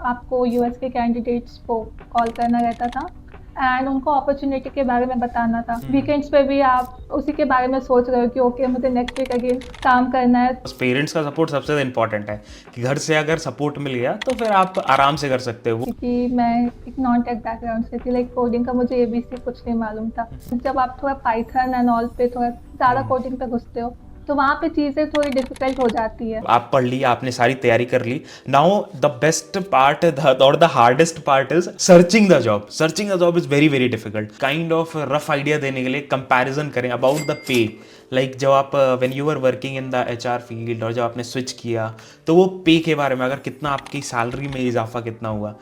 आपको यूएस के कैंडिडेट्स को कॉल करना रहता था एंड उनको अपॉर्चुनिटी के बारे में बताना था। वीकेंड्स पे भी आप उसी के बारे में सोच रहे हो कि ओके मुझे नेक्स्ट वीक अगेन काम करना है। पेरेंट्स का सपोर्ट सबसे ज़्यादा इंपॉर्टेंट है कि घर से अगर सपोर्ट मिल गया तो फिर आप आराम से कर सकते हो। क्योंकि मैं एक नॉन टेक बैकग्राउंड से थी, लाइक कोडिंग का मुझे एबीसी कुछ नहीं मालूम था। जब आप थोड़ा पाइथन एंड ऑल पे थोड़ा ज़्यादा कोडिंग पे घुसते हो तो वहाँ पे चीज़ें थोड़ी डिफिकल्ट हो जाती है। आप पढ़ ली, आपने सारी तैयारी कर ली। नाउ द बेस्ट पार्ट और the hardest part is searching the job. Searching the job is very very difficult. Kind of rough idea देने के लिए कंपैरिजन करें अबाउट द पे। लाइक जब आप when you are working in the HR field और जब आपने switch किया तो वो पे के बारे में, अगर कितना आपकी सैलरी में इजाफा कितना हुआ।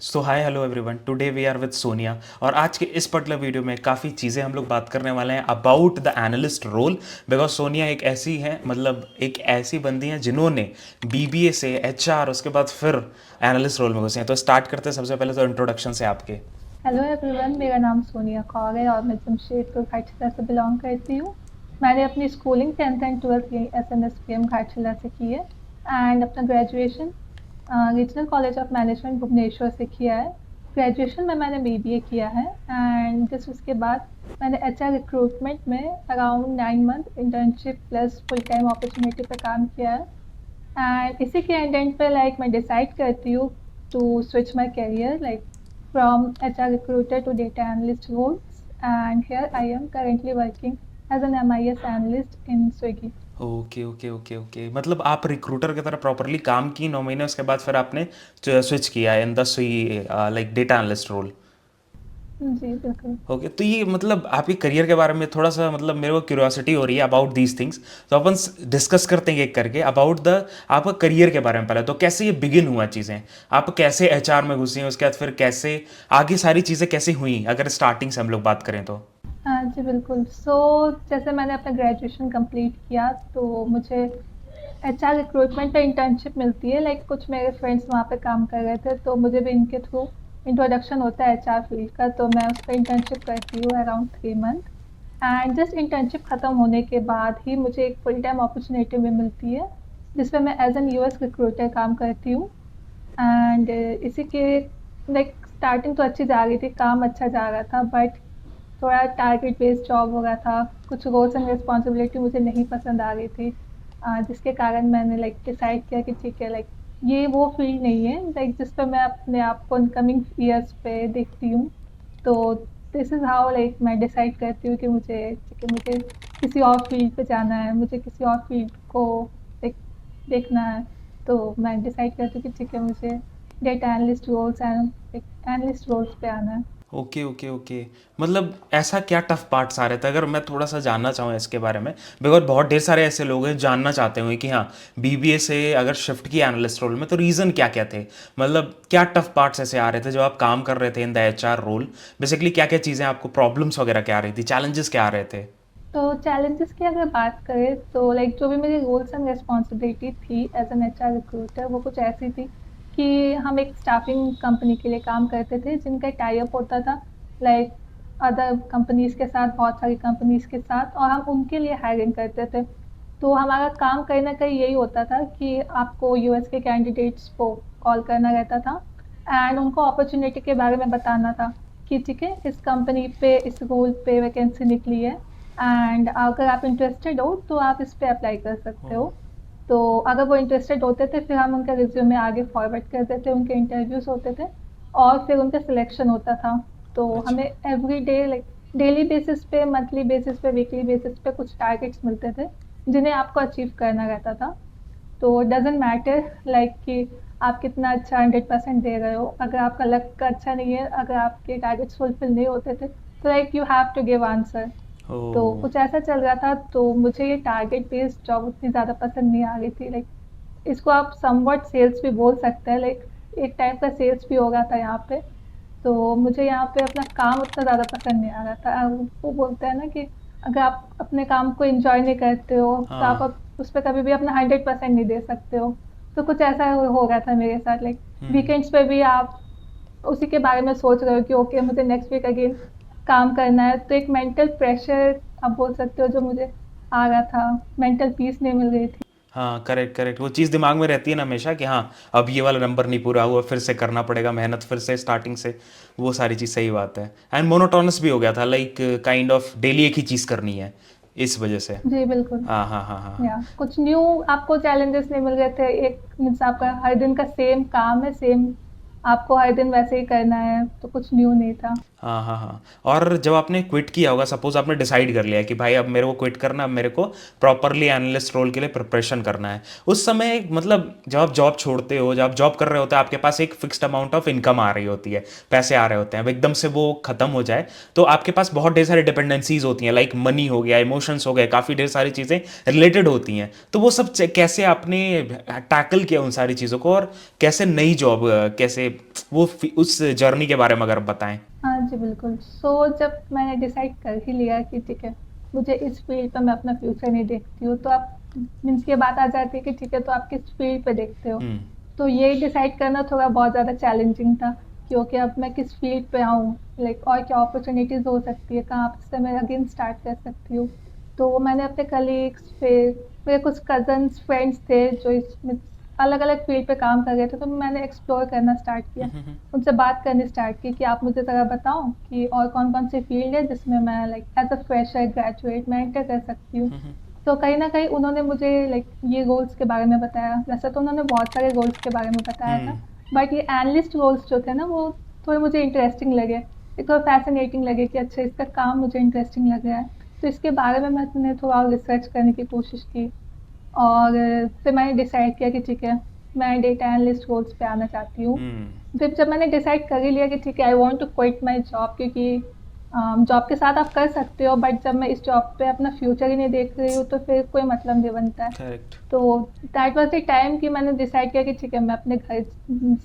So hi hello everyone, today we are with Sonia. और आज के इस पर्टिकुलर वीडियो में काफ़ी चीज़ें हम लोग बात करने वाले हैं about the analyst role. Because Sonia एक ऐसी है, मतलब एक ऐसी बंदी है जिन्होंने बीबीए से एचआर उसके बाद फिर एनालिस्ट रोल में घुसे हैं। तो स्टार्ट करते हैं सबसे पहले तो इंट्रोडक्शन से आपके। हेलो एवरीवन, मेरा नाम सोनिया कौर है और मैं जमशेदपुर घाटशिला से बिलोंग करती हूँ। मैंने अपनी स्कूलिंग 10th एंड 12th यहीं एसएनएसपीएम घाटशिला से की है एंड अपना graduation regional college of management Bhubaneswar से किया है। ग्रेजुएशन में मैंने बीबीए किया है एंड जस्ट उसके बाद मैंने एचआर रिक्रूटमेंट में around 9 month internship plus full time opportunity पर काम किया है। एंड इसी के एंड पे लाइक मैं डिसाइड करती हूँ to switch my career like from HR recruiter to data analyst roles, and here I am currently working as an MIS analyst in Swiggy. Okay okay okay okay, मतलब आप recruiter की तरह properly काम की 9 महीने, उसके बाद फिर आपने स्विच किया इन द सुई लाइक डेटा एनालिस्ट रोल। जी बिल्कुल। ओके, तो ये मतलब आपके करियर के बारे में थोड़ा सा, मतलब मेरे को क्यूरियोसिटी हो रही है अबाउट दीज थिंग्स। तो अपन डिस्कस करते हैं एक करके अबाउट द आपका करियर के बारे में। पहले तो कैसे ये बिगिन हुआ चीज़ें, आप कैसे एचआर में घुसी हैं, उसके बाद फिर कैसे आगे सारी चीज़ें कैसे हुई, अगर स्टार्टिंग से हम लोग बात करें तो। हाँ जी बिल्कुल। जैसे मैंने अपना ग्रेजुएशन कंप्लीट किया तो मुझे HR रिक्रूटमेंट पे इंटर्नशिप मिलती है। लाइक कुछ मेरे फ्रेंड्स वहाँ पे काम कर रहे थे तो मुझे भी इनके थ्रू इंट्रोडक्शन होता है HR फील्ड का, तो मैं उस पर इंटर्नशिप करती हूँ around 3 month. And just internship ख़त्म होने के बाद ही मुझे एक फुल टाइम अपॉर्चुनिटी में मिलती है जिसमें मैं एज एन यूएस रिक्रूटर काम करती हूँ। एंड इसी के लाइक स्टार्टिंग तो अच्छी जा रही थी, काम अच्छा जा रहा था, बट थोड़ा टारगेट बेस्ड जॉब हो रहा था। कुछ रोल्स एंड रिस्पॉन्सिबिलिटी मुझे नहीं पसंद आ रही थी, जिसके कारण मैंने लाइक डिसाइड किया कि ठीक है, लाइक ये वो फील्ड नहीं है लाइक जिस पर मैं अपने आप को कमिंग ईयर्स पे देखती हूँ। तो दिस इज़ हाउ लाइक मैं डिसाइड करती हूँ कि मुझे किसी और फील्ड पे जाना है, मुझे किसी और फील्ड को देखना है। तो मैं डिसाइड करती हूँ कि ठीक है, मुझे data analyst roles and analyst roles पे आना है। ओके ओके ओके, मतलब ऐसा क्या टफ पार्ट्स आ रहे थे, अगर मैं थोड़ा सा जानना चाहूँ इसके बारे में। बिकॉज बहुत ढेर सारे ऐसे लोग हैं जानना चाहते हुए कि हाँ, बीबीए से अगर शिफ्ट किया एनालिस्ट रोल में तो रीज़न क्या क्या थे, मतलब क्या टफ पार्ट्स ऐसे आ रहे थे जब आप काम कर रहे थे in the HR role. Basically क्या क्या चीज़ें आपको, प्रॉब्लम्स वगैरह क्या आ रही थी, चैलेंजेस क्या आ रहे थे। तो चैलेंजेस की अगर बात करें तो लाइक जो भी मेरी रोल्स एंड रिस्पॉन्सिबिलिटी थी एज एन HR रिक्रूटर वो कुछ ऐसी थी कि हम एक स्टाफिंग कंपनी के लिए काम करते थे जिनका टाई अप होता था लाइक अदर कंपनीज़ के साथ, बहुत सारी कंपनीज़ के साथ, और हम उनके लिए हायरिंग करते थे। तो हमारा काम कहीं ना कहीं यही होता था कि आपको यूएस के कैंडिडेट्स को कॉल करना रहता था एंड उनको अपॉर्चुनिटी के बारे में बताना था कि ठीक है, इस कंपनी पे इस रोल पे वैकेंसी निकली है एंड अगर आप इंटरेस्टेड हो तो आप इस पे अप्लाई कर सकते हो। तो अगर वो इंटरेस्टेड होते थे फिर हम उनका रिज्यूमे आगे फॉरवर्ड करते थे, उनके इंटरव्यूज़ होते थे और फिर उनका सिलेक्शन होता था। तो अच्छा। हमें every day like daily basis पे, मंथली बेसिस पे, वीकली बेसिस पे कुछ टारगेट्स मिलते थे जिन्हें आपको अचीव करना रहता था। तो डजेंट मैटर लाइक कि आप कितना अच्छा 100% दे रहे हो, अगर आपका लक अच्छा नहीं है, अगर आपके टारगेट्स फुलफिल नहीं होते थे तो like you have to give answer. तो ओ। कुछ ऐसा चल रहा था, तो मुझे ये टारगेट बेस्ड जॉब उतनी ज़्यादा पसंद नहीं आ रही थी। लाइक इसको आप समवट सेल्स भी बोल सकते हैं, लाइक एक टाइप का सेल्स भी हो रहा था यहाँ पे। तो मुझे यहाँ पे अपना काम उतना ज़्यादा पसंद नहीं आ रहा था। वो बोलते हैं ना कि अगर आप अपने काम को एंजॉय नहीं करते हो तो आप हाँ। उस पर कभी भी अपना 100% नहीं दे सकते हो। तो कुछ ऐसा हो रहा था मेरे साथ, लाइक वीकेंड्स पे भी आप उसी के बारे में सोच रहे हो कि ओके मुझे नेक्स्ट वीक अगेन काम करना है। तो एक मेंटल प्रेशर आप बोल सकते हो जो मुझे आ रहा था, मेंटल पीस नहीं मिल रही थी। हाँ, करेक्ट करेक्ट, वो चीज़ दिमाग में रहती है ना हमेशा कि हाँ अब ये वाला नंबर नहीं पूरा हुआ, फिर से करना पड़ेगा मेहनत, फिर से स्टार्टिंग से। वो सारी चीज़ सही बात है। एंड मोनोटोनस भी हो गया था, लाइक काइंड ऑफ डेली एक ही चीज़ करनी है, इस वजह से। जी, बिल्कुल। हाँ हाँ हाँ हाँ हाँ। या कुछ न्यू आपको चैलेंजेस नहीं मिल गए थे? एक मीन्स आपका हर दिन का सेम काम है, सेम आपको हर दिन वैसे ही करना है, तो कुछ न्यू नहीं था? हाँ हाँ हाँ। और जब आपने क्विट किया होगा, सपोज आपने डिसाइड कर लिया कि भाई अब मेरे को क्विट करना, अब मेरे को प्रॉपरली एनालिस्ट रोल के लिए प्रिपरेशन करना है, उस समय मतलब जब आप जॉब छोड़ते हो, जब आप जॉब कर रहे होते हैं, आपके पास एक फिक्स्ड अमाउंट ऑफ इनकम आ रही होती है, पैसे आ रहे होते हैं, अब एकदम से वो खत्म हो जाए तो आपके पास बहुत ढेर सारी डिपेंडेंसीज होती हैं, लाइक मनी हो गया, इमोशंस हो गए, काफ़ी ढेर सारी चीज़ें रिलेटेड होती हैं। तो वो सब कैसे आपने टैकल किया उन सारी चीज़ों को, और कैसे नई जॉब, कैसे वो उस जर्नी के बारे में अगर आप बताएं। हाँ जी, बिल्कुल। जब मैंने डिसाइड कर ही लिया कि ठीक है, मुझे इस फ़ील्ड पे मैं अपना फ्यूचर नहीं देखती हूँ, तो आप मीन्स ये बात आ जाती है कि ठीक है, तो आप किस फ़ील्ड पे देखते हो? हम्म तो ये डिसाइड करना थोड़ा बहुत ज़्यादा चैलेंजिंग था, क्योंकि अब मैं किस फ़ील्ड पे आऊँ, लाइक और क्या अपॉर्च्युनिटीज़ हो सकती है, कहाँ से मैं अगेन स्टार्ट कर सकती हूँ। तो मैंने अपने कलीग्स, फिर मेरे कुछ कज़न्स, फ्रेंड्स थे जो इसमें अलग-अलग फ़ील्ड पे काम कर रहे थे, तो मैंने एक्सप्लोर करना स्टार्ट किया। उनसे बात करनी स्टार्ट की कि आप मुझे ज़रा बताओ कि और कौन-कौन सी फ़ील्ड है जिसमें मैं like as a fresher graduate मैं एंटर कर सकती हूँ। तो कहीं न कहीं उन्होंने मुझे लाइक ये रोल्स के बारे में बताया। वैसे तो उन्होंने बहुत सारे रोल्स के बारे में बताया था, हम्म बट ये एनालिस्ट रोल्स जो थे ना, वो थोड़े मुझे इंटरेस्टिंग लगे। एक थोड़ा फ़ैसिनेटिंग लगे कि अच्छा, इसका काम मुझे इंटरेस्टिंग लग रहा है। तो इसके बारे में मैंने थोड़ा और रिसर्च करने की कोशिश की, और फिर मैंने डिसाइड किया कि ठीक है, मैं डेटा एनालिस्ट रोल्स पे आना चाहती हूँ। हम्म फिर जब मैंने डिसाइड कर ही लिया कि ठीक है, I want to quit my job, क्योंकि जॉब के साथ आप कर सकते हो, बट जब मैं इस जॉब पे अपना फ्यूचर ही नहीं देख रही हूँ, तो फिर कोई मतलब नहीं बनता है। करेक्ट। तो दैट वाज़ द टाइम कि मैंने डिसाइड किया कि ठीक है, मैं अपने घर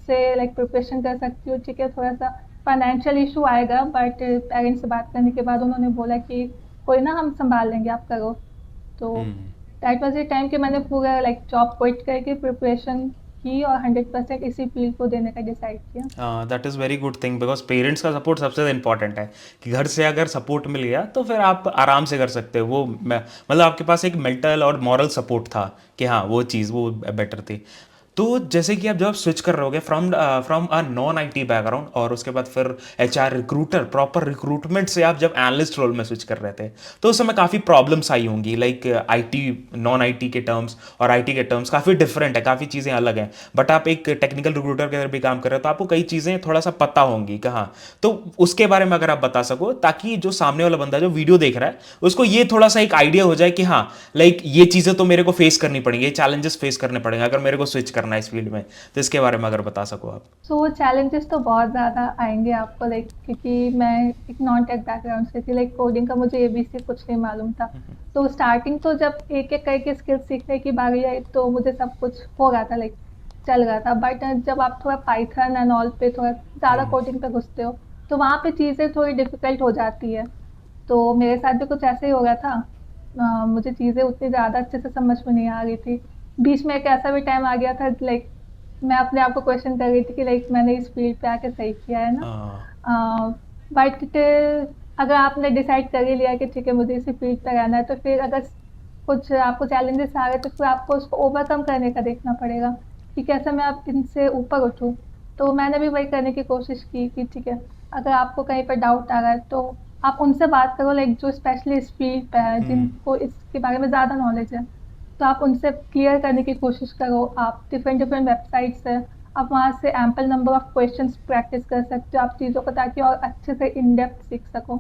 से लाइक प्रिपरेशन कर सकती हूँ। ठीक है, थोड़ा-सा फाइनेंशियल इश्यू आएगा, बट पेरेंट्स से बात करने के बाद उन्होंने बोला कि कोई ना, हम सँभाल लेंगे, आप करो। तो हम्म दैट वाज़ द टाइम कि मैंने पूरा लाइक जॉब क्विट करके प्रिपरेशन की और 100% इसी फ़ील्ड को देने का डिसाइड किया। That is very good thing, because parents का सपोर्ट सबसे ज़्यादा इंपॉर्टेंट है, कि घर से अगर सपोर्ट मिल गया तो फिर आप आराम से कर सकते हो। वो मतलब आपके पास एक मेंटल और मॉरल सपोर्ट था कि हाँ वो चीज़ वो बेटर थी। तो जैसे कि आप जब स्विच कर रहे होगे from from a non IT background, और उसके बाद फिर एचआर रिक्रूटर, प्रॉपर रिक्रूटमेंट से आप जब एनालिस्ट रोल में स्विच कर रहे थे, तो उस समय काफ़ी प्रॉब्लम्स आई होंगी, लाइक आईटी, नॉन आईटी के टर्म्स और आईटी के टर्म्स काफ़ी डिफरेंट है, काफ़ी चीज़ें अलग हैं। बट आप एक टेक्निकल रिक्रूटर के अंदर भी काम कर रहे हो, तो आपको कई चीज़ें थोड़ा सा पता होंगी कहाँ। तो उसके बारे में अगर आप बता सको, ताकि जो सामने वाला बंदा जो वीडियो देख रहा है उसको ये थोड़ा सा एक आइडिया हो जाए कि हाँ लाइक ये चीज़ें तो मेरे को फेस करनी पड़ेंगी, ये चैलेंजेस फेस करने पड़ेंगे अगर मेरे को स्विच करना है इस फील्ड में। तो इसके बारे में अगर बता सको आप। चैलेंजेस तो बहुत ज़्यादा आएँगे आपको, लाइक क्योंकि मैं एक नॉन टेक बैकग्राउंड से थी, लाइक कोडिंग का मुझे एबीसी कुछ नहीं मालूम था। तो स्टार्टिंग तो जब एक-एक करके स्किल्स सीखने की बारी आई, तो मुझे सब कुछ हो रहा था, लाइक चल रहा था। बट जब आप थोड़ा पाइथन एंड ऑल पे थोड़ा ज़्यादा कोडिंग पे घुसते हो, तो वहाँ पे चीज़ें थोड़ी डिफ़िकल्ट हो जाती है। तो मेरे साथ भी कुछ ऐसे ही हो रहा था। मुझे चीज़ें उतनी ज़्यादा अच्छे से समझ में नहीं आ रही थी। बीच में एक ऐसा भी टाइम आ गया था, लाइक मैं अपने आप को क्वेश्चन कर रही थी कि लाइक मैंने इस फील्ड पे आके सही किया है ना। हाँ बट अगर आपने डिसाइड कर ही लिया कि ठीक है, मुझे इसी फील्ड पे रहना है, तो फिर अगर कुछ आपको चैलेंजेस आ रहे, तो फिर आपको उसको ओवरकम करने का देखना पड़ेगा कि कैसे मैं आप इनसे ऊपर उठूँ। तो मैंने भी वही करने की कोशिश की कि ठीक है, अगर आपको कहीं पर डाउट आ रहा है, तो आप उनसे बात करो, लाइक जो स्पेशलिस्ट फील्ड पे है, जिनको इसके बारे में ज़्यादा नॉलेज है। तो आप उनसे क्लियर करने की कोशिश करो। आप डिफरेंट डिफरेंट वेबसाइट्स है, आप वहाँ से ample number of questions practice कर सकते हो आप चीज़ों को, ताकि और अच्छे से इन डेप्थ सीख सको।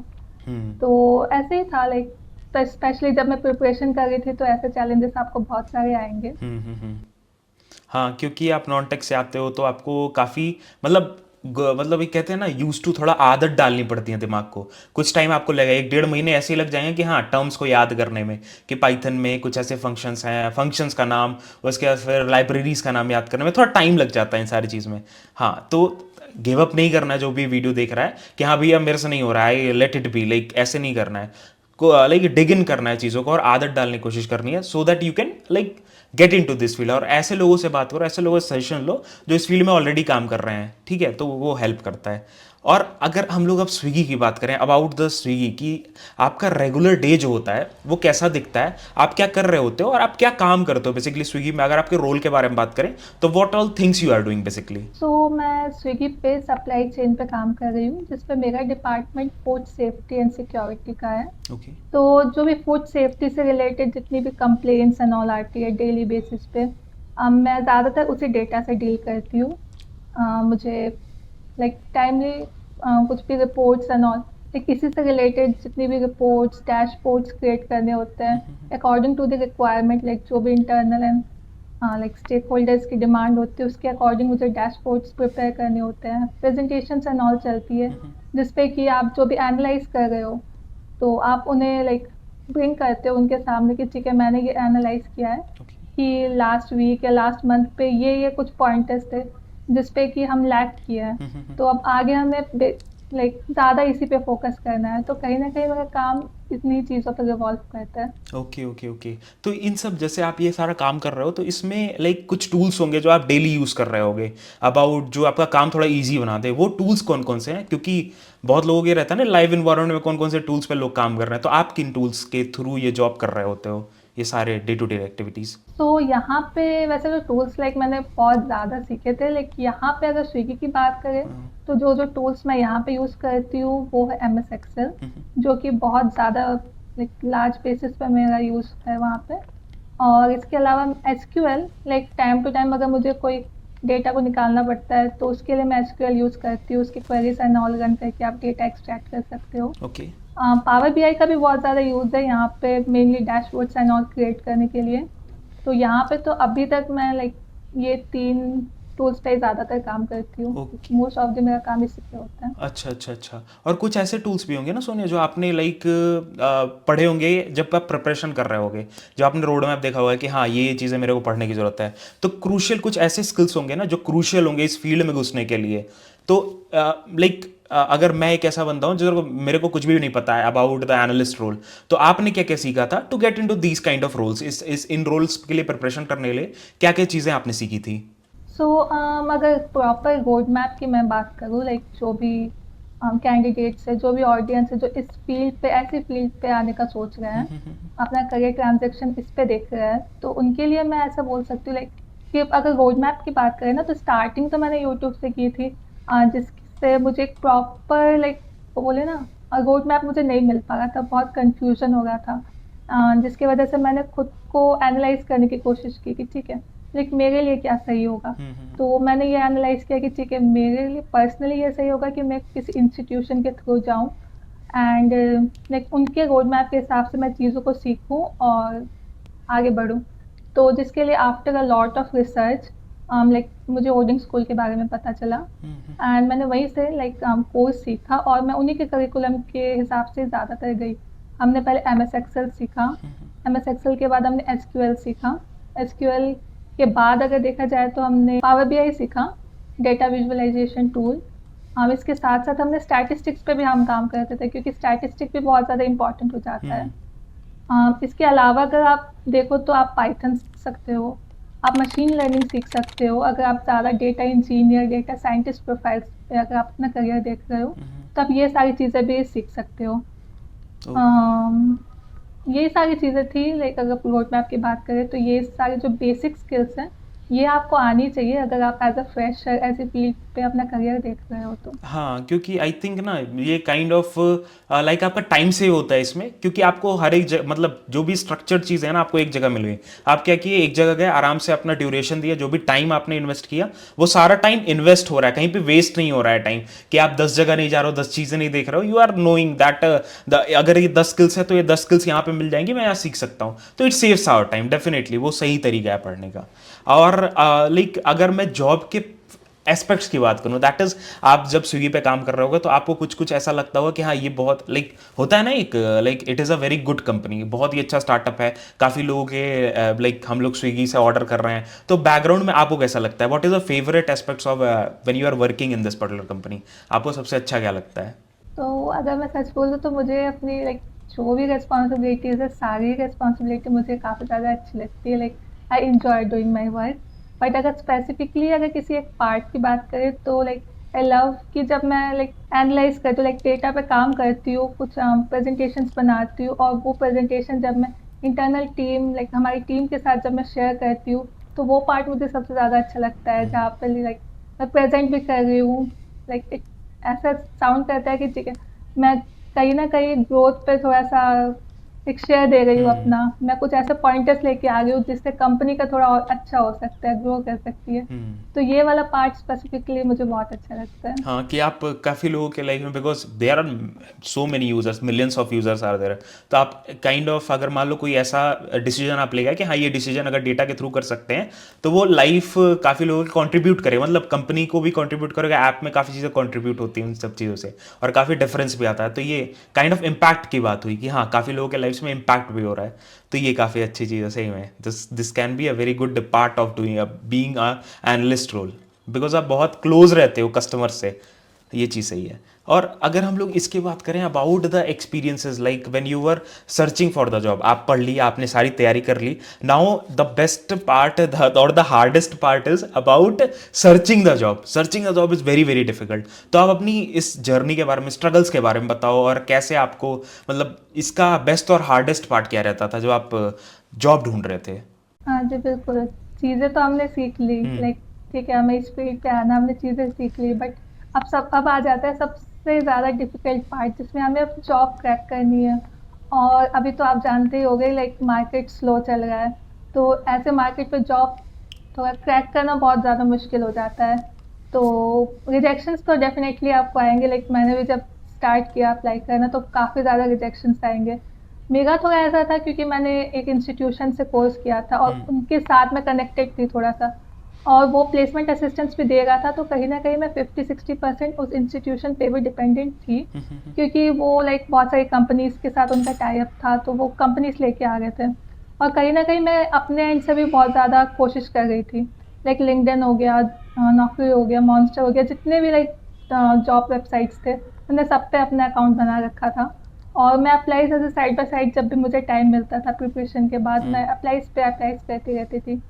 हम्म तो ऐसे ही था, लाइक तो स्पेशली जब मैं प्रिपरेशन कर रही थी, तो ऐसे चैलेंजेस आपको बहुत सारे आएंगे। हम्म। हाँ, क्योंकि आप नॉन टेक से आते हो तो आपको काफ़ी मतलब मतलब ये कहते हैं ना, यूज टू, थोड़ा आदत डालनी पड़ती है दिमाग को। कुछ टाइम आपको लगेगा, एक डेढ़ महीने ऐसे ही लग जाएंगे कि हाँ टर्म्स को याद करने में, कि पाइथन में कुछ ऐसे फंक्शंस हैं, फंक्शंस का नाम, उसके बाद फिर लाइब्रेरीज का नाम याद करने में थोड़ा टाइम लग जाता है इन सारी चीज़ में। हाँ, तो गिव अप नहीं करना है जो भी वीडियो देख रहा है कि हाँ भैया मेरे से नहीं हो रहा है, लेट इट बी, लाइक ऐसे नहीं करना है को, लाइक डिग इन करना है चीज़ों को और आदत डालने की कोशिश करनी है, so that you can like get into this field, और ऐसे लोगों से बात करो, ऐसे लोगों से सजेशन लो जो इस फील्ड में ऑलरेडी काम कर रहे हैं, ठीक है, तो वो हेल्प करता है। और अगर हम लोग अब स्विगी की बात करें, अबाउट द स्विगी की, आपका रेगुलर डे जो होता है वो कैसा दिखता है, आप क्या कर रहे होते हो और आप क्या काम करते हो बेसिकली स्विगी में, अगर आपके रोल के बारे में बात करें तो what all things you are doing basically. So मैं स्विगी पे सप्लाई चेन पे काम कर रही हूँ, जिसपे मेरा department food safety and security का है। ओके। तो जो भी फूड सेफ्टी से रिलेटेड जितनी भी कंप्लेंट्स एंड ऑल आती है डेली बेसिस पे, मैं ज़्यादातर उसी डेटा से डील करती हूँ। मुझे लाइक टाइमली कुछ भी रिपोर्ट्स एंड ऑल, लाइक इसी से रिलेटेड जितनी भी रिपोर्ट्स डैशबोर्ड्स क्रिएट करने होते हैं according to the requirement, like जो भी internal and like stakeholders की डिमांड होती है उसके अकॉर्डिंग मुझे डैशबोर्ड्स प्रिपेयर करने होते हैं, प्रेजेंटेशन एंड ऑल चलती है, जिसपे कि आप जो भी एनालाइज कर रहे हो तो आप उन्हें लाइक ब्रिंग करते हो उनके सामने कि ठीक है मैंने ये एनालाइज किया है कि लास्ट वीक या लास्ट मंथ पे ये कुछ पॉइंटर्स थे जिसपे कि हम लैक किया है, तो अब आगे हमें लाइक ज़्यादा इसी पे फोकस करना है, तो कहीं ना कहीं मेरा काम इतनी चीज़ों पर रिवॉल्व करता है। Okay okay okay. तो इन सब जैसे आप ये सारा काम कर रहे हो तो इसमें लाइक कुछ टूल्स होंगे जो आप डेली यूज़ कर रहे होगे, अबाउट जो आपका काम थोड़ा इजी बना दे, वो टूल्स कौन कौन से हैं, क्योंकि बहुत लोगों के रहता है ना लाइव इन्वायरमेंट में कौन कौन से टूल्स पे लोग काम कर रहे हैं, तो आप किन टूल्स के थ्रू ये जॉब कर रहे होते हो, ये सारे डे टू डे एक्टिविटीज़। तो यहाँ पे वैसे तो टूल्स लाइक मैंने बहुत ज़्यादा सीखे थे, लेकिन यहाँ पे अगर स्विगी की बात करें तो जो जो टूल्स मैं यहाँ पे यूज़ करती हूँ वो है एम एस एक्सेल, जो कि बहुत ज़्यादा लाइक लार्ज बेसिस पे मेरा यूज़ है वहाँ पे। और इसके अलावा S Q L, like time to time अगर मुझे कोई डेटा को निकालना पड़ता है तो उसके लिए मैं एस क्यू एल यूज़ करती हूँ, उसकी क्वेरीज एंड ऑल रन करके आप डेटा एक्सट्रैक्ट कर सकते हो। ओके। पावर बीआई का भी बहुत ज़्यादा यूज़ है यहाँ पे, mainly dashboards and all create करने के लिए। तो यहाँ पे तो अभी तक मैं लाइक ये 3 टूल्स पे ही ज़्यादातर काम करती हूँ, ओके। मोस्ट ऑफ द मेरा काम इसी पे होता है। अच्छा अच्छा अच्छा। और कुछ ऐसे टूल्स भी होंगे ना सोनिया जो आपने लाइक पढ़े होंगे जब आप प्रिपरेशन कर रहे होगे, जो आपने रोड मैप देखा होगा कि हाँ ये चीज़ें मेरे को पढ़ने की ज़रूरत है, तो क्रूशियल कुछ ऐसे स्किल्स होंगे ना जो क्रूशियल होंगे इस फील्ड में घुसने के लिए। तो लाइक अगर मैं एक ऐसा बंदा हूँ जो मेरे को कुछ भी नहीं पता है अबाउट द एनालिस्ट रोल, तो आपने क्या क्या सीखा था to get into these kind of roles, इस इन रोल्स के लिए प्रिपरेशन करने के लिए क्या क्या चीज़ें आपने सीखी थी। सो अगर प्रॉपर रोड मैप की मैं बात करूँ, लाइक जो भी कैंडिडेट्स है, जो भी ऑडियंस है जो इस फील्ड पे ऐसी फील्ड पे आने का सोच रहे हैं, अपना करियर ट्रांजेक्शन इस पे देख रहे हैं, तो उनके लिए मैं ऐसा बोल सकती हूँ लाइक कि अगर रोड मैप की बात करें ना तो स्टार्टिंग तो मैंने यूट्यूब से की थी, जिससे मुझे एक प्रॉपर लाइक वो बोले ना रोड मैप मुझे नहीं मिल पा रहा था, बहुत कंफ्यूजन हो रहा था, जिसकी वजह से मैंने खुद को एनालाइज करने की कोशिश की कि ठीक है लाइक मेरे लिए क्या सही होगा। तो मैंने ये एनालाइज किया कि ठीक है मेरे लिए पर्सनली ये सही होगा कि मैं किसी इंस्टीट्यूशन के थ्रू जाऊँ एंड लाइक उनके रोड मैप के हिसाब से मैं चीज़ों को सीखूँ और आगे बढ़ूँ। तो जिसके लिए after a lot of research like मुझे ओडिंग स्कूल के बारे में पता चला एंड मैंने वहीं से लाइक कोर्स सीखा और मैं उन्हीं के करिकुलम के हिसाब से ज़्यादातर गई। हमने पहले एम एस एक्सेल सीखा, एम एस एक्सेल के बाद हमने एस क्यू एल सीखा, एस क्यू एल के बाद अगर देखा जाए तो हमने पावर बीआई सीखा, डेटा विजुअलाइजेशन टूल। हम इसके साथ साथ हमने स्टैटिस्टिक्स पे भी हम काम करते थे क्योंकि स्टैटिस्टिक भी बहुत ज़्यादा इंपॉर्टेंट हो जाता है। इसके अलावा अगर आप देखो तो आप पाइथन सीख सकते हो, आप मशीन लर्निंग सीख सकते हो, अगर आप ज़्यादा data engineer data scientist profiles पे अगर आप अपना करियर देख रहे हो तो आप ये सारी चीज़ें भी सीख सकते हो। ये सारी चीज़ें थी लाइक अगर रोड मैप की बात करें तो ये सारी जो बेसिक स्किल्स हैं ये आपको आनी चाहिए अगर आप एज अ फ्रेशर ऐसी फील्ड पे अपना करियर देख रहे हो तो। हाँ, क्योंकि आई थिंक ना ये काइंड ऑफ लाइक आपका टाइम सेव होता है इसमें, क्योंकि आपको हर एक मतलब जो भी स्ट्रक्चर्ड चीज़ है ना आपको एक जगह मिल गई, आप क्या किए एक जगह गए आराम से अपना ड्यूरेशन दिया, जो भी टाइम आपने इन्वेस्ट किया वो सारा टाइम इन्वेस्ट हो रहा है, कहीं पे वेस्ट नहीं हो रहा है टाइम कि आप 10 जगह नहीं जा रहे हो, 10 चीज़ें नहीं देख रहे हो, यू आर नोइंग दैट अगर ये 10 स्किल्स है तो ये 10 स्किल्स यहाँ पे मिल जाएंगी, मैं यहाँ सीख सकता हूँ, तो it saves our time definitely, वो सही तरीका है पढ़ने का। और लाइक अगर मैं जॉब के एस्पेक्ट्स की बात करूँ, दैट इज आप जब स्विगी पे काम कर रहे होगे तो आपको कुछ कुछ ऐसा लगता होगा कि हाँ ये बहुत लाइक होता है ना एक like it is a very good company, बहुत ही अच्छा स्टार्टअप है, काफ़ी लोगों के लाइक हम लोग स्विगी से ऑर्डर कर रहे हैं, तो बैकग्राउंड में आपको कैसा लगता है, what is a favourite aspects of when you are working in this particular company, आपको सबसे अच्छा क्या लगता है। तो अगर मैं सच बोलूँ तो मुझे अपनी लाइक जो भी रिस्पॉन्सिबिलिटीज़ है सारी रिस्पॉन्सिबिलिटी मुझे काफ़ी ज़्यादा अच्छी लगती है, like I enjoy doing my work. But अगर स्पेसिफिकली अगर किसी एक पार्ट की बात करें तो लाइक आई लव कि जब मैं लाइक एनालाइज करती हूँ, लाइक डेटा पे काम करती हूँ, कुछ प्रेजेंटेशंस बनाती हूँ, और वो प्रेजेंटेशन जब मैं इंटरनल टीम लाइक हमारी टीम के साथ जब मैं शेयर करती हूँ, तो वो पार्ट मुझे सबसे ज़्यादा अच्छा लगता है, जहाँ पे लाइक मैं प्रेजेंट भी कर रही हूँ। लाइक एक ऐसा साउंड करता है कि ठीक है, मैं कहीं ना कहीं ग्रोथ पे थोड़ा सा एक शेयर दे रही हूँ हम्म अपना, मैं कुछ ऐसे पॉइंटर्स लेके आ रही हूँ जिससे कंपनी का थोड़ा और अच्छा हो सकता है, ग्रो कर सकती है। हम्म तो ये वाला पार्ट स्पेसिफिकली मुझे बहुत अच्छा लगता है। हाँ कि आप काफ़ी लोगों के लाइफ में because there are so many users, millions of users are there, तो आप काइंड ऑफ अगर मान लो कोई ऐसा डिसीजन आप ले गए कि हाँ ये डिसीजन अगर डेटा के थ्रू कर सकते हैं तो वो लाइफ काफ़ी लोगों को कंट्रीब्यूट करे, मतलब कंपनी को भी कंट्रीब्यूट करेगा, ऐप में काफ़ी चीज़ें कंट्रीब्यूट होती हैं उन सब चीज़ों से, और काफ़ी डिफरेंस भी आता है। तो ये काइंड ऑफ इम्पैक्ट की बात हुई कि हाँ काफ़ी लोगों के लाइफ में इम्पैक्ट भी हो रहा है, तो ये काफ़ी अच्छी चीज़ है सही में। This can be a very good part of doing being a analyst role, because आप बहुत क्लोज रहते हो कस्टमर से, ये चीज़ सही है। और अगर हम लोग इसकी बात करें about the experiences like when you were searching for the job, आप पढ़ ली, आपने सारी तैयारी कर ली, नाउ द बेस्ट पार्ट और the hardest part is about searching the job. Searching the job is very very difficult. तो आप अपनी इस जर्नी के बारे में, स्ट्रगल्स के बारे में बताओ, और कैसे आपको मतलब इसका बेस्ट और हार्डेस्ट पार्ट क्या रहता था जब आप जॉब ढूंढ रहे थे। हाँ जी, बिल्कुल। चीज़ें तो हमने सीख ली, हम्म लाइक ठीक है, हमें इस फील्ड पे आना, हमने चीज़ें सीख ली, बट अब आ जाता है सबसे ज़्यादा डिफ़िकल्ट पार्ट, जिसमें हमें अब जॉब क्रैक करनी है। और अभी तो आप जानते ही होंगे लाइक मार्केट स्लो चल रहा है, तो ऐसे मार्केट पे जॉब थोड़ा क्रैक करना बहुत ज़्यादा मुश्किल हो जाता है। तो रिजेक्शंस तो डेफ़िनेटली आपको आएँगे, लाइक मैंने भी जब स्टार्ट किया अप्लाई करना तो काफ़ी ज़्यादा रिजेक्शंस आएँगे। मेरा थोड़ा ऐसा था क्योंकि मैंने एक इंस्टीट्यूशन से कोर्स किया था और हम्म उनके साथ मैं कनेक्टेड थी थोड़ा-सा, और वो प्लेसमेंट असिस्टेंस भी दे रहा था, तो कहीं न कहीं मैं 50-60% उस इंस्टीट्यूशन पे भी डिपेंडेंट थी, क्योंकि वो लाइक बहुत सारी कंपनीज़ के साथ उनका टाई अप था, तो वो कंपनीज़ लेके आ रहे थे। और कहीं न कहीं मैं अपने एंड से भी बहुत ज़्यादा कोशिश कर रही थी, लाइक लिंक्डइन हो गया, नौकरी हो गया, मॉन्स्टर हो गया, जितने भी लाइक जॉब वेबसाइट्स थे, मैंने सब पे अपना अकाउंट बना रखा था। और मैं अप्लाईज़ ऐसे साइड बाय साइड जब भी मुझे टाइम मिलता था प्रिपरेशन के बाद, मैं अप्लाईज़ करती रहती थी।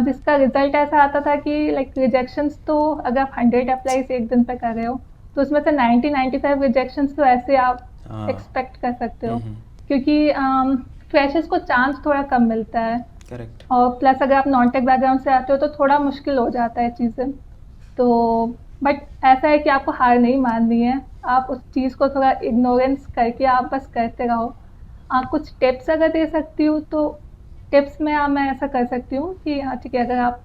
जिसका रिज़ल्ट ऐसा आता था कि लाइक रिजेक्शंस तो अगर आप 100 अप्लाईज़ एक दिन पे कर रहे हो, तो उसमें से 90-95 रिजेक्शंस तो ऐसे आप हाँ एक्सपेक्ट कर सकते हो, क्योंकि फ्रेशर्स को चांस थोड़ा कम मिलता है। करेक्ट। और प्लस अगर आप नॉन टेक बैकग्राउंड से आते हो तो थोड़ा मुश्किल हो जाता है चीज़ें। तो बट ऐसा है कि आपको हार नहीं माननी है, आप उस चीज़ को थोड़ा इग्नोरेंस करके आप बस करते रहो। कुछ टिप्स अगर दे सकती हूँ तो टिप्स में मैं ऐसा कर सकती हूँ कि हाँ ठीक है, अगर आप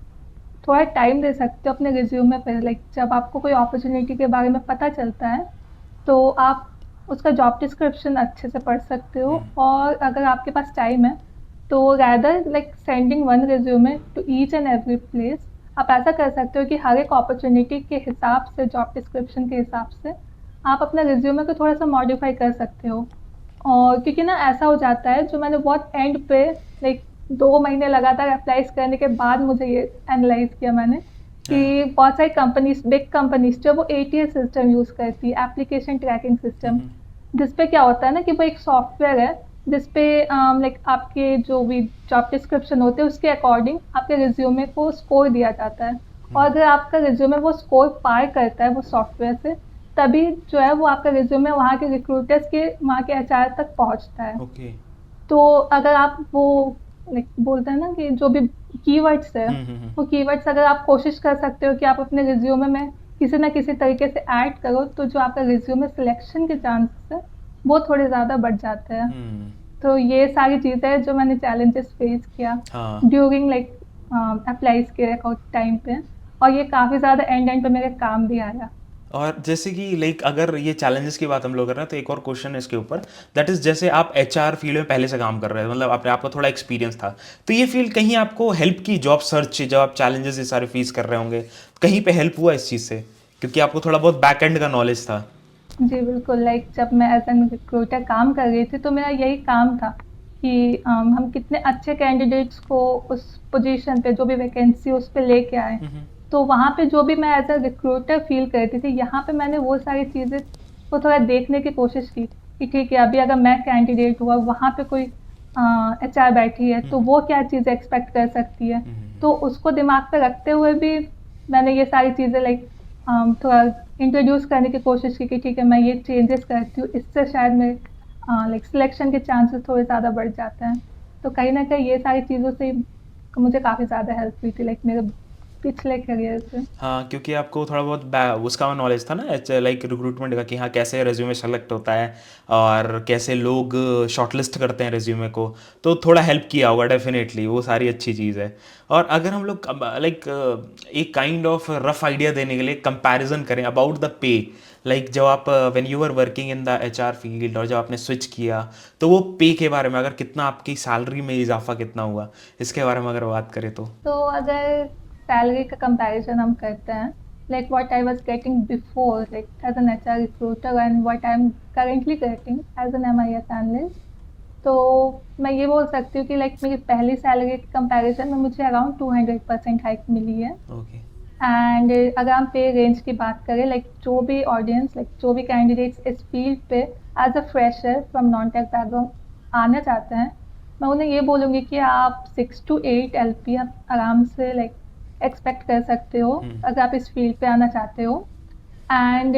थोड़ा टाइम दे सकते हो अपने रिज्यूमे पे, लाइक जब आपको कोई अपॉर्चुनिटी के बारे में पता चलता है तो आप उसका जॉब डिस्क्रिप्शन अच्छे से पढ़ सकते हो, और अगर आपके पास टाइम है तो rather like sending one resume to each and every place, आप ऐसा कर सकते हो कि हर एक अपॉर्चुनिटी के हिसाब से, जॉब डिस्क्रिप्शन के हिसाब से आप अपना रिज्यूमे को थोड़ा सा मॉडिफाई कर सकते हो। और क्योंकि ना ऐसा हो जाता है, जो मैंने बहुत एंड पे लाइक 2 महीने लगातार अप्लाईज़ करने के बाद मुझे ये एनालाइज़ किया मैंने हाँ कि बहुत सारी कंपनीज़, बिग कंपनीज़ जो वो एटीएस सिस्टम यूज़ करती है, एप्लीकेशन ट्रैकिंग सिस्टम, जिस पे क्या होता है ना कि वो एक सॉफ्टवेयर है जिस पे लाइक आपके जो भी जॉब डिस्क्रिप्शन होते हैं उसके अकॉर्डिंग आपके रिज्यूमे को स्कोर दिया जाता है, और अगर आपका रिज्यूमे वो स्कोर पार करता है वो सॉफ्टवेयर से, तभी जो है वो आपका रिज्यूमे वहाँ के रिक्रूटर्स के, वहाँ के एचआर तक पहुँचता है। ओके। तो अगर आप वो लाइक बोलते हैं ना कि जो भी कीवर्ड्स है, वो कीवर्ड्स अगर आप कोशिश कर सकते हो कि आप अपने रिज्यूमे में किसी ना किसी तरीके से ऐड करो, तो जो आपका रिज्यूमे सिलेक्शन के चांसेस है वो थोड़े ज़्यादा बढ़ जाते हैं। तो ये सारी चीज़ें हैं जो मैंने चैलेंजेस फेस किया हाँ ड्यूरिंग लाइक अप्लाईज़ के टाइम पे, और ये काफ़ी ज़्यादा एंड पे मेरे काम भी आया। और जैसे कि लाइक अगर ये चैलेंजेस की बात हम लोग कर रहे हैं तो एक और क्वेश्चन है इसके ऊपर, दैट इज जैसे आप एचआर फील्ड में पहले से काम कर रहे हैं, मतलब आपने, आपका थोड़ा एक्सपीरियंस था, तो ये फील्ड कहीं आपको हेल्प की जॉब सर्च, जब आप चैलेंजेस ये सारे फेस कर रहे होंगे, कहीं पे हेल्प हुआ इस चीज़ से, क्योंकि आपको थोड़ा बहुत बैक एंड का नॉलेज था। जी, बिल्कुल, लाइक जब मैं एज़ एन रिक्रूटर काम कर रही थी तो मेरा यही काम था कि हम कितने अच्छे कैंडिडेट्स को उस पोजीशन पे, जो भी वैकेंसी उस पे लेके आएँ। तो वहाँ पे जो भी मैं एज़ अ रिक्रूटर फ़ील करती थी, यहाँ पे मैंने वो सारी चीज़ें को थोड़ा देखने की कोशिश की कि ठीक है, अभी अगर मैं कैंडिडेट हूँ और वहाँ पे कोई एचआर बैठी है तो वो क्या चीज़ें एक्सपेक्ट कर सकती है। तो उसको दिमाग पे रखते हुए भी मैंने ये सारी चीज़ें लाइक थोड़ा इंट्रोड्यूस करने की कोशिश की कि ठीक है मैं ये चेंजेस करती हूँ, इससे शायद मेरे लाइक सिलेक्शन के चांसेस थोड़े ज़्यादा बढ़ जाते हैं। तो कहीं न कहीं ये सारी चीज़ों से मुझे काफ़ी ज़्यादा हेल्प हुई थी लाइक मेरे पिछले करियर से। हाँ, क्योंकि आपको थोड़ा बहुत उसका नॉलेज था ना लाइक रिक्रूटमेंट का कि हाँ कैसे रेज्यूमे सेलेक्ट होता है और कैसे लोग शॉर्टलिस्ट करते हैं रेज्यूमे को, तो थोड़ा हेल्प किया होगा डेफिनेटली, वो सारी अच्छी चीज़ है। और अगर हम लोग लाइक एक काइंड ऑफ रफ आइडिया देने के लिए कंपैरिजन करें अबाउट द पे, लाइक जब आप when you are working in the HR field और जब आपने स्विच किया, तो वो पे के बारे में अगर कितना आपकी सैलरी में इजाफा कितना हुआ, इसके बारे में अगर बात करें तो। तो अगर सैलरी का कंपैरिजन हम करते हैं like what I was getting before like as an HR recruiter and what I am currently getting as an MIS analyst, तो मैं ये बोल सकती हूँ कि लाइक मेरी पहली सैलरी के कंपैरिजन में मुझे अराउंड 200% हाइक मिली है। ओके। एंड अगर हम पे रेंज की बात करें लाइक जो भी ऑडियंस लाइक जो भी कैंडिडेट्स इस फील्ड पे as a fresher from non tech background आना चाहते हैं, मैं उन्हें ये बोलूँगी कि आप 6 to 8 LP आप आराम से लाइक एक्सपेक्ट कर सकते हो अगर आप इस फील्ड पे आना चाहते हो। एंड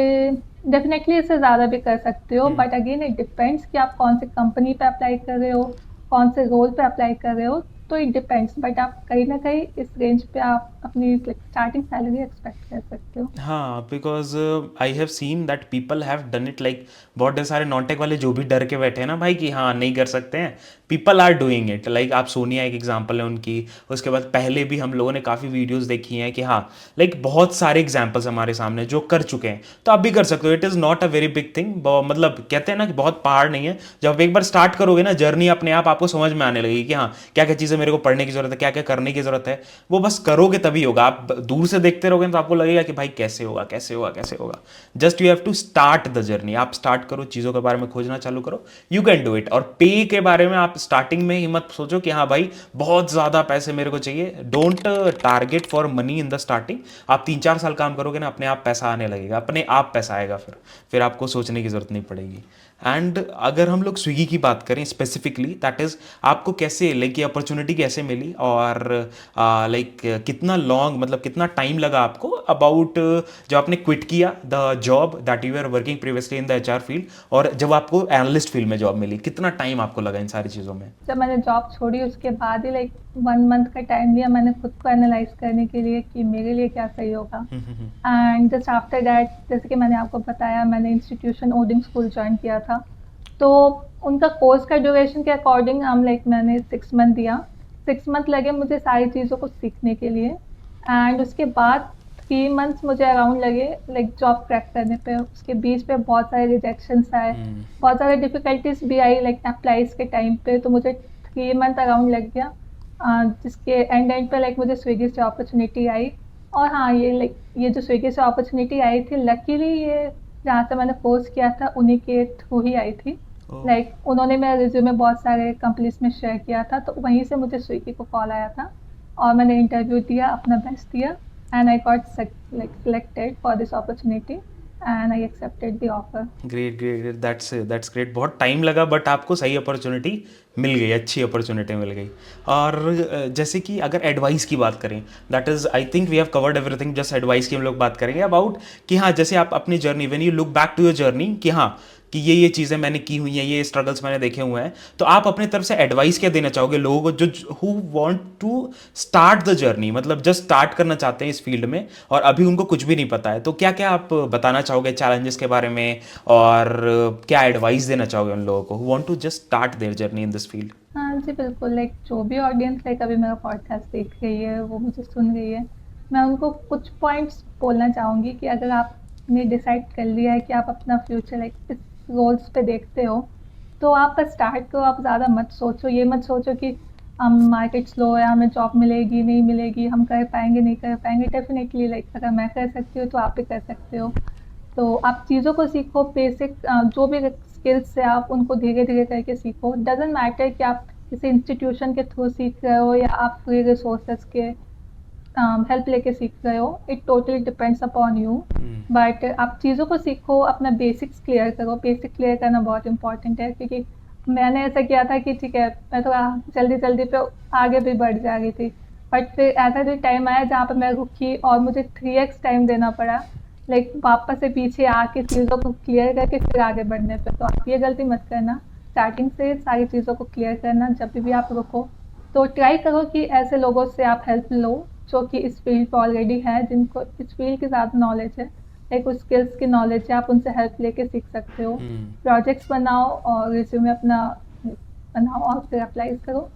डेफिनेटली इससे ज़्यादा भी कर सकते हो, बट अगेन इट डिपेंड्स कि आप कौन से कंपनी पे अप्लाई कर रहे हो, कौन से रोल पे अप्लाई कर रहे हो, तो इट डिपेंड्स, बट आप कहीं ना कहीं इस रेंज पे आप अपनी स्टार्टिंग सैलरी एक्सपेक्ट कर सकते हो। हाँ, because I have seen that people have done it, like बहुत ढेर सारे नॉन टेक वाले जो भी डर के बैठे हैं ना भाई कि हाँ नहीं कर सकते हैं, people are doing it. Like आप सोनिया एक एग्जांपल है उनकी, उसके बाद पहले भी हम लोगों ने काफ़ी वीडियोस देखी हैं कि हाँ लाइक बहुत सारे एग्जांपल्स हमारे सामने जो कर चुके हैं, तो आप भी कर सकते हो। It is not a very big thing, मतलब कहते हैं ना कि बहुत पहाड़ नहीं है। जब आप एक बार स्टार्ट करोगे ना जर्नी, अपने आप आपको समझ में आने लगेगी कि हाँ क्या क्या चीज़ें मेरे को पढ़ने की जरूरत है, क्या क्या करने की जरूरत है। वो बस करोगे तभी होगा। आप दूर से देखते रहोगे तो आपको लगेगा कि भाई कैसे होगा कैसे होगा कैसे होगा। Just you have to start the journey. आप स्टार्ट करो, चीज़ों के बारे में खोजना चालू करो, यू कैन डू इट। और पे के बारे में आप स्टार्टिंग में ही मत सोचो कि हाँ भाई बहुत ज़्यादा पैसे मेरे को चाहिए। Don't target for money in the starting. आप 3-4 साल काम करोगे ना, अपने आप पैसा आने लगेगा, अपने आप पैसा आएगा, फिर आपको सोचने की ज़रूरत नहीं पड़ेगी। एंड अगर हम लोग स्विगी की बात करें स्पेसिफिकली, दैट इज़ आपको कैसे लाइक ये अपॉर्चुनिटी कैसे मिली, और लाइक कितना लॉन्ग, मतलब कितना टाइम लगा आपको अबाउट जब आपने क्विट किया the job that you are working previously in the HR field, और जब आपको एनालिस्ट फील्ड में जॉब मिली, कितना टाइम आपको लगा इन सारी चीज़ों में? जब मैंने जॉब छोड़ी उसके बाद ही लाइक 1 मंथ का टाइम लिया मैंने खुद को एनालाइज करने के लिए कि मेरे लिए क्या सही होगा। एंड जस्ट आफ्टर दैट, जैसे कि मैंने आपको बताया, मैंने इंस्टीट्यूशन ओडिंग स्कूल ज्वाइन किया था। तो उनका कोर्स का ड्यूरेशन के अकॉर्डिंग हम लाइक मैंने 6 मंथ दिया। 6 मंथ लगे मुझे सारी चीज़ों को सीखने के लिए। एंड उसके बाद 3 मंथ्स मुझे अराउंड लगे लाइक जॉब क्रैक करने पे। उसके बीच पे बहुत सारे रिजेक्शंस आए, बहुत सारे डिफ़िकल्टीज भी आई लाइक अप्लाइज के टाइम पे। तो मुझे 3 मंथ अराउंड लग गया, जिसके एंड पे लाइक मुझे स्विगी से अपॉर्चुनिटी आई। और हाँ, ये लाइक ये जो स्विगी से अपॉर्चुनिटी आई थी, लकीली ये जहाँ से मैंने कोर्स किया था उन्हीं के थ्रू ही आई थी। लाइक उन्होंने मेरा रिज्यूमे बहुत सारे कंपनीज में शेयर किया था, तो वहीं से मुझे स्विगी को कॉल आया था और मैंने इंटरव्यू दिया, अपना बेस्ट दिया, and I got selected for this opportunity and I accepted the offer. Great great great, that's great. बहुत टाइम लगा बट आपको सही अपॉर्चुनिटी मिल गई, अच्छी अपॉर्चुनिटी मिल गई। और जैसे कि अगर एडवाइस की बात करें, that is I think we have covered everything, just advice की हम लोग बात करेंगे अबाउट कि हाँ जैसे आप अपनी journey, when you look back to your journey कि हाँ कि ये चीज़ें मैंने की हुई हैं, ये स्ट्रगल्स मैंने देखे हुए हैं, तो आप अपने तरफ से एडवाइस क्या देना चाहोगे लोगों को जो who want to start the journey, मतलब जस्ट स्टार्ट करना चाहते हैं इस फील्ड में और अभी उनको कुछ भी नहीं पता है, तो क्या क्या आप बताना चाहोगे चैलेंजेस के बारे में, और क्या एडवाइस देना चाहोगे उन लोगों को who want to just start their journey in this field? हाँ जी, बिल्कुल। लाइक जो भी ऑडियंस लाइक अभी मेरा पॉडकास्ट देख रही है, वो मुझे सुन रही है, मैं उनको कुछ पॉइंट्स बोलना चाहूँगी कि अगर आपने डिसाइड कर लिया है कि आप अपना फ्यूचर लाइक इस रोल्स पे देखते हो, तो आप बस स्टार्ट करो। आप ज़्यादा मत सोचो, ये मत सोचो कि हम मार्केट स्लो है, हमें जॉब मिलेगी नहीं मिलेगी, हम कर पाएंगे नहीं कर पाएंगे। डेफिनेटली लाइक अगर मैं कर सकती हूँ तो आप भी कर सकते हो। तो आप चीज़ों को सीखो, बेसिक जो भी स्किल्स है आप उनको धीरे धीरे करके सीखो। डजेंट मैटर कि आप किसी इंस्टीट्यूशन के थ्रू सीख रहे हो या आप फ्री रिसोर्सेज के हेल्प लेके सीख रहे हो, it totally depends upon you. But आप चीज़ों को सीखो, अपना बेसिक्स क्लियर करो। बेसिक क्लियर करना बहुत इंपॉर्टेंट है, क्योंकि मैंने ऐसा किया था कि ठीक है, मैं थोड़ा जल्दी-जल्दी पे आगे भी बढ़ जा रही थी। बट फिर ऐसा भी टाइम आया जहाँ पे मैं रुकी और मुझे 3x टाइम देना पड़ा, लाइक वापस से पीछे आके चीज़ों को क्लियर करके फिर आगे बढ़ने पे। तो आप ये गलती मत करना, स्टार्टिंग से सारी चीज़ों को क्लियर करना जब भी आप रुको। तो ट्राई करो कि ऐसे लोगों से आप हेल्प लो, जो कि इस फील्ड पे ऑलरेडी है, जिनको इस फील्ड की ज़्यादा नॉलेज है, लाइक कुछ स्किल्स की नॉलेज है, आप उनसे हेल्प लेके सीख सकते हो। प्रोजेक्ट्स बनाओ और रिज्यूमे अपना बनाओ और फिर अप्लाई करो।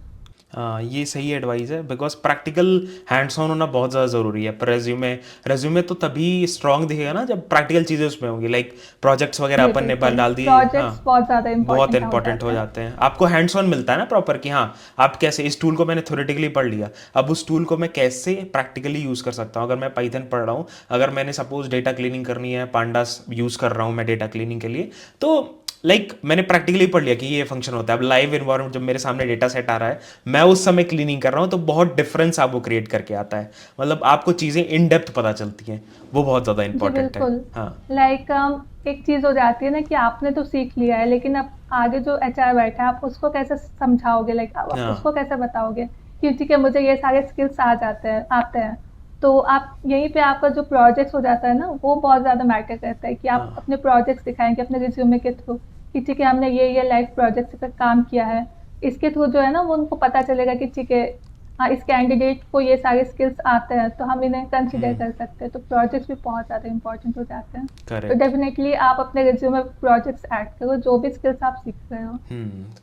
ये सही एडवाइस है बिकॉज प्रैक्टिकल हैंड्स ऑन होना बहुत ज़्यादा ज़रूरी है। पर रेज्यूमे रेज्यूमे तो तभी स्ट्रांग दिखेगा ना जब प्रैक्टिकल चीज़ें उसमें होंगी, लाइक प्रोजेक्ट्स वगैरह जी अपन ने बिल्कुल, डाल दिए। हाँ, प्रोजेक्ट्स बहुत ज़्यादा बहुत इम्पोर्टेंट हो इंपॉर्टेंट हो जाते हैं। जाते हैं। आपको हैंड्स ऑन मिलता है ना प्रॉपर कि हाँ आप कैसे इस टूल को मैंने थ्योरेटिकली पढ़ लिया, अब उस टूल को मैं कैसे प्रैक्टिकली यूज़ कर सकता हूँ। अगर मैं पाइथन पढ़ रहा हूँ, अगर मैंने सपोज डेटा क्लीनिंग करनी है, पांडास यूज़ कर रहा हूँ मैं डेटा क्लीनिंग के लिए, तो मैंने प्रैक्टिकली पढ़ लिया कि ये फंक्शन होता है। अब लाइव इन्वायरमेंट जब मेरे सामने डेटा सेट आ रहा है, मैं उस समय क्लीनिंग कर रहा हूँ, तो बहुत डिफरेंस आपको क्रिएट करके आता है। मतलब आपको चीज़ें इन डेप्थ पता चलती हैं, वो बहुत ज़्यादा जी इंपॉर्टेंट है। बिल्कुल, हाँ। लाइक एक चीज़ हो जाती है ना कि आपने तो सीख लिया है, लेकिन अब आगे जो एचआर बैठा है, आप उसको कैसे समझाओगे, लाइक आप हाँ। उसको कैसे बताओगे कि ठीक है, मुझे ये सारे स्किल्स आ जाते हैं आते हैं। तो आप यहीं पे आपका जो प्रोजेक्ट्स हो जाता है ना, वो बहुत ज़्यादा मैटर करता है कि आप हाँ। अपने प्रोजेक्ट्स दिखाएँगे अपने रिज्यूमे के थ्रू कि ठीक है, हमने ये लाइव प्रोजेक्ट्स पे काम किया है। इसके थ्रू जो है ना, वो उनको पता चलेगा कि ठीक है, हाँ, इस कैंडिडेट को ये सारे स्किल्स आते हैं, तो हम इन्हें कंसिडर कर सकते हैं। तो प्रोजेक्ट्स भी बहुत ज़्यादा इम्पोर्टेंट हो जाते हैं। तो करेक्ट। डेफिनेटली आप अपने रिज्यूमे में प्रोजेक्ट्स ऐड करो, जो भी स्किल्स आप सीख रहे हो।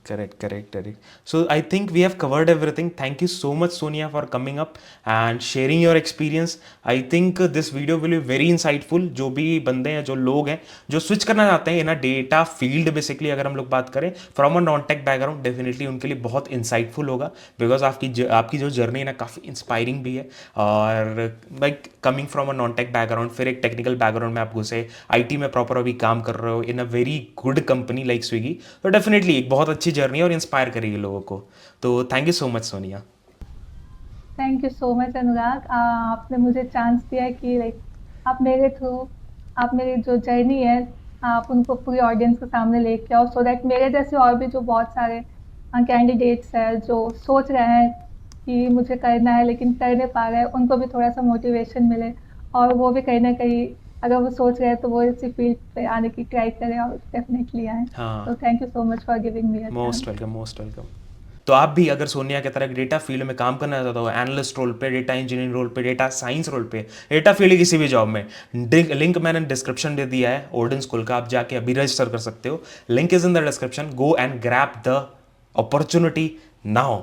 Correct. So I think we have covered everything. Thank you so much, Sonia, for coming up and sharing your experience. I think this video will be very insightful. जो भी बंदे हैं, जो लोग हैं, जो स्विच करना चाहते हैं इन डेटा फील्ड, बेसिकली अगर हम लोग बात करें from a non tech background, definitely उनके लिए बहुत इंसाइटफुल होगा। बिकॉज आपकी जो जर्नी है ना, काफ़ी इंस्पायरिंग भी है। और like coming from a non tech background, फिर एक टेक्निकल बैकग्राउंड में आप घुसे, आईटी में प्रॉपर अभी काम कर रहे हो in a very good company like Swiggy, तो डेफिनेटली एक बहुत अच्छी जर्नी है और इंस्पायर करेगी लोगों को। तो thank you so much Sonia. Thank you so much Anurag, आपने मुझे चांस दिया कि लाइक आप मेरे थ्रू, आप मेरी जो जर्नी है, आप उनको पूरी ऑडियंस के सामने लेके आओ, सो दैट मेरे जैसे और भी जो बहुत सारे कैंडिडेट्स हैं जो सोच रहे हैं कि मुझे करना है लेकिन कर नहीं पा रहे हैं, उनको भी थोड़ा सा मोटिवेशन मिले और वो भी कहीं ना कहीं अगर वो सोच रहे हैं तो वो इसी फील्ड पे आने की ट्राई करें और डेफिनेटली आए। तो हाँ, thank you so much for giving me a chance. Most welcome, most welcome. तो आप भी अगर सोनिया की तरह डेटा फील्ड में काम करना चाहते हो, एनालिस्ट रोल पे, डेटा इंजीनियरिंग रोल पे, डेटा साइंस रोल पे, डेटा फील्ड किसी भी जॉब में, लिंक मैंने डिस्क्रिप्शन दे दिया है ओल्डन स्कूल का, आप जाके अभी रजिस्टर कर सकते हो। Link is in the description, go and grab the opportunity now.